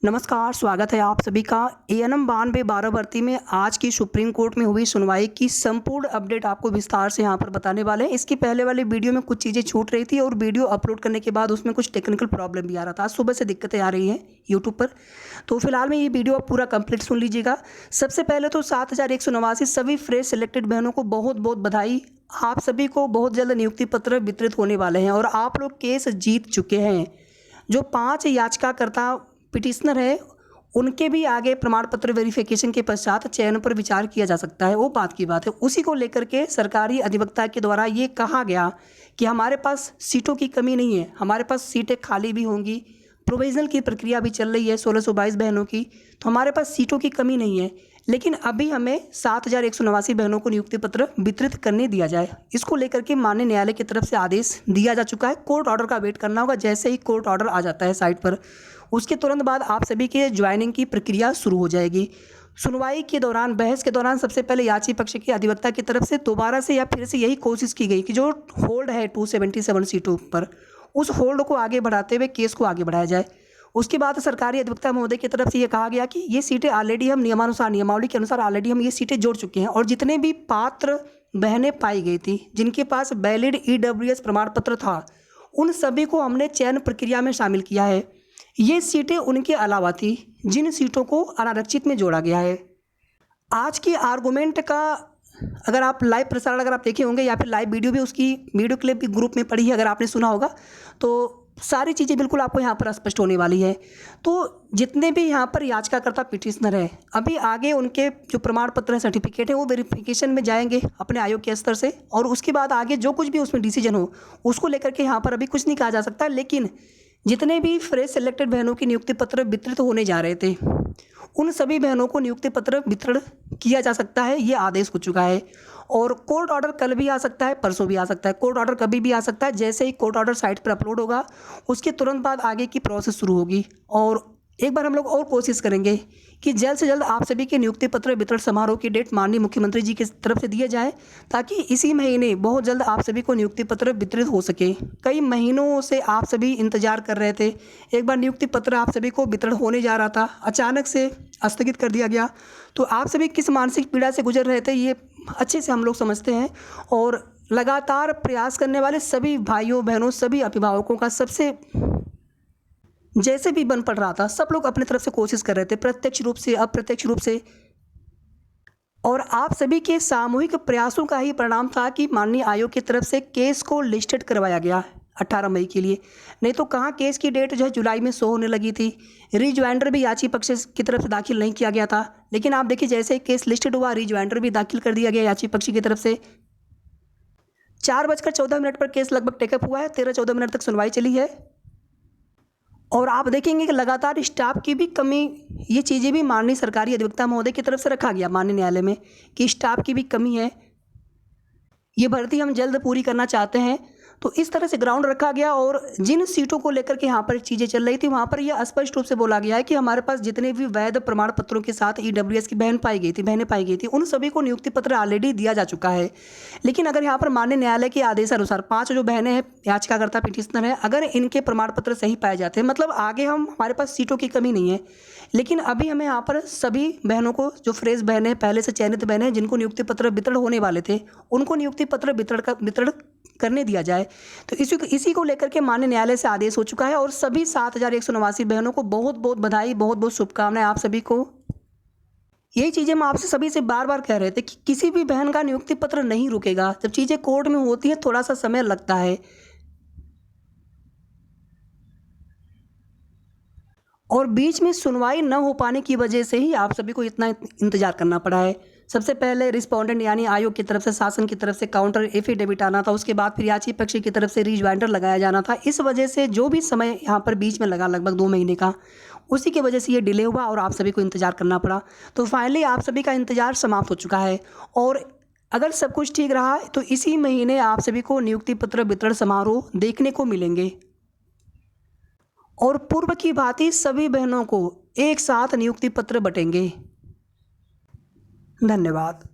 नमस्कार, स्वागत है आप सभी का एएनएम 92/12 भर्ती में आज की सुप्रीम कोर्ट में हुई सुनवाई की संपूर्ण अपडेट आपको विस्तार से यहाँ पर बताने वाले हैं। इसकी पहले वाली वीडियो में कुछ चीज़ें छूट रही थी और वीडियो अपलोड करने के बाद उसमें कुछ टेक्निकल प्रॉब्लम भी आ रहा था। आज सुबह से दिक्कतें आ रही हैं यूट्यूब पर, तो फिलहाल में ये वीडियो आप पूरा कंप्लीट सुन लीजिएगा। सबसे पहले तो 7189 सभी फ्रेश सिलेक्टेड बहनों को बहुत बहुत बधाई। आप सभी को बहुत जल्द नियुक्ति पत्र वितरित होने वाले हैं और आप लोग केस जीत चुके हैं। जो 5 याचिकाकर्ता पिटिशनर है उनके भी आगे प्रमाण पत्र वेरिफिकेशन के पश्चात चयन पर विचार किया जा सकता है, वो बात की बात है। उसी को लेकर के सरकारी अधिवक्ता के द्वारा ये कहा गया कि हमारे पास सीटों की कमी नहीं है, हमारे पास सीटें खाली भी होंगी, प्रोविजनल की प्रक्रिया भी चल रही है 1622 बहनों की, तो हमारे पास सीटों की कमी नहीं है। लेकिन अभी हमें 7189 बहनों को नियुक्ति पत्र वितरित करने दिया जाए, इसको लेकर के माननीय न्यायालय की तरफ से आदेश दिया जा चुका है। कोर्ट ऑर्डर का वेट करना होगा। जैसे ही कोर्ट ऑर्डर आ जाता है साइट पर, उसके तुरंत बाद आप सभी के ज्वाइनिंग की प्रक्रिया शुरू हो जाएगी। सुनवाई के दौरान, बहस के दौरान सबसे पहले याची पक्ष के अधिवक्ता की तरफ से दोबारा से या फिर से यही कोशिश की गई कि जो होल्ड है 277 सीटों पर, उस होल्ड को आगे बढ़ाते हुए केस को आगे बढ़ाया जाए। उसके बाद सरकारी अधिवक्ता महोदय की तरफ से ये कहा गया कि ये सीटें ऑलरेडी हम नियमावली के अनुसार ऑलरेडी हम ये सीटें जोड़ चुके हैं और जितने भी पात्र बहनें पाई गई थी जिनके पास वैलिड ईडब्ल्यूएस प्रमाण पत्र था, उन सभी को हमने चयन प्रक्रिया में शामिल किया है। ये सीटें उनके अलावा थी जिन सीटों को अनारक्षित में जोड़ा गया है। आज की आर्गूमेंट का अगर आप लाइव प्रसारण अगर आप देखे होंगे या फिर लाइव वीडियो भी, उसकी वीडियो क्लिप भी ग्रुप में पड़ी है, अगर आपने सुना होगा तो सारी चीज़ें बिल्कुल आपको यहाँ पर स्पष्ट होने वाली है। तो जितने भी यहाँ पर याचिकाकर्ता पिटिशनर है, अभी आगे उनके जो प्रमाण पत्र है, सर्टिफिकेट है, वो वेरिफिकेशन में जाएंगे अपने आयोग के स्तर से और उसके बाद आगे जो कुछ भी उसमें डिसीजन हो उसको लेकर के यहाँ पर अभी कुछ नहीं कहा जा सकता। लेकिन जितने भी फ्रेश सिलेक्टेड बहनों की नियुक्ति पत्र वितरित होने जा रहे थे, उन सभी बहनों को नियुक्ति पत्र वितरण किया जा सकता है, ये आदेश हो चुका है। और कोर्ट ऑर्डर कल भी आ सकता है, परसों भी आ सकता है, कोर्ट ऑर्डर कभी भी आ सकता है। जैसे ही कोर्ट ऑर्डर साइट पर अपलोड होगा उसके तुरंत बाद आगे की प्रोसेस शुरू होगी। और एक बार हम लोग और कोशिश करेंगे कि जल्द से जल्द आप सभी के नियुक्ति पत्र वितरण समारोह की डेट माननीय मुख्यमंत्री जी की तरफ से दिए जाए, ताकि इसी महीने बहुत जल्द आप सभी को नियुक्ति पत्र वितरित हो सके। कई महीनों से आप सभी इंतजार कर रहे थे। एक बार नियुक्ति पत्र आप सभी को वितरण होने जा रहा था, अचानक से स्थगित कर दिया गया। तो आप सभी किस मानसिक पीड़ा से गुजर रहे थे ये अच्छे से हम लोग समझते हैं। और लगातार प्रयास करने वाले सभी भाइयों बहनों, सभी अभिभावकों का सबसे जैसे भी बन पड़ रहा था, सब लोग अपनी तरफ से कोशिश कर रहे थे, प्रत्यक्ष रूप से अप्रत्यक्ष रूप से। और आप सभी के सामूहिक प्रयासों का ही परिणाम था कि माननीय आयोग की तरफ से केस को लिस्टेड करवाया गया 18 मई के लिए। नहीं तो कहाँ केस की डेट जो है जुलाई में शो होने लगी थी। रिज्वाइंडर भी याची पक्ष की तरफ से दाखिल नहीं किया गया था, लेकिन आप देखिए जैसे ही केस लिस्टेड हुआ रिज्वाइंडर भी दाखिल कर दिया गया याची पक्ष की तरफ से। 4:14 पर केस लगभग टेकअप हुआ है, 13-14 मिनट तक सुनवाई चली है। और आप देखेंगे कि लगातार स्टाफ की भी कमी, ये चीज़ें भी माननीय सरकारी अधिवक्ता महोदय की तरफ से रखा गया माननीय न्यायालय में कि स्टाफ की भी कमी है, ये भर्ती हम जल्द पूरी करना चाहते हैं। तो इस तरह से ग्राउंड रखा गया और जिन सीटों को लेकर के यहाँ पर चीज़ें चल रही थी वहाँ पर यह स्पष्ट रूप से बोला गया है कि हमारे पास जितने भी वैध प्रमाण पत्रों के साथ ईडब्ल्यूएस की बहनें पाई गई थी, उन सभी को नियुक्ति पत्र ऑलरेडी दिया जा चुका है। लेकिन अगर यहाँ पर माननीय न्यायालय के आदेशानुसार 5 जो बहनें हैं याचिकाकर्ता पिटिशनर हैं, अगर इनके प्रमाण पत्र सही पाए जाते हैं, मतलब आगे हमारे पास सीटों की कमी नहीं है। लेकिन अभी हमें यहाँ पर सभी बहनों को, जो फ्रेश बहनें पहले से चयनित बहनें जिनको नियुक्ति पत्र वितरण होने वाले थे, उनको नियुक्ति पत्र वितरण करने दिया जाए। तो इसी को लेकर के माननीय न्यायालय से आदेश हो चुका है और सभी 7189 बहनों को बहुत बहुत बधाई, बहुत बहुत शुभकामनाएं आप सभी को। यही चीज़ें हम आपसे सभी से बार बार कह रहे थे कि किसी भी बहन का नियुक्ति पत्र नहीं रुकेगा। जब चीज़ें कोर्ट में होती हैं थोड़ा सा समय लगता है और बीच में सुनवाई न हो पाने की वजह से ही आप सभी को इतना इंतजार करना पड़ा है। सबसे पहले रिस्पोंडेंट यानी आयोग की तरफ से, शासन की तरफ से काउंटर एफिडेविट आना था, उसके बाद फिर याची पक्ष की तरफ से रिज्वाइंडर लगाया जाना था। इस वजह से जो भी समय यहाँ पर बीच में लगा लगभग 2 महीने का, उसी की वजह से ये डिले हुआ और आप सभी को इंतजार करना पड़ा। तो फाइनली आप सभी का इंतजार समाप्त हो चुका है और अगर सब कुछ ठीक रहा तो इसी महीने आप सभी को नियुक्ति पत्र वितरण समारोह देखने को मिलेंगे और पूर्व की भांति सभी बहनों को एक साथ नियुक्ति पत्र बटेंगे। धन्यवाद।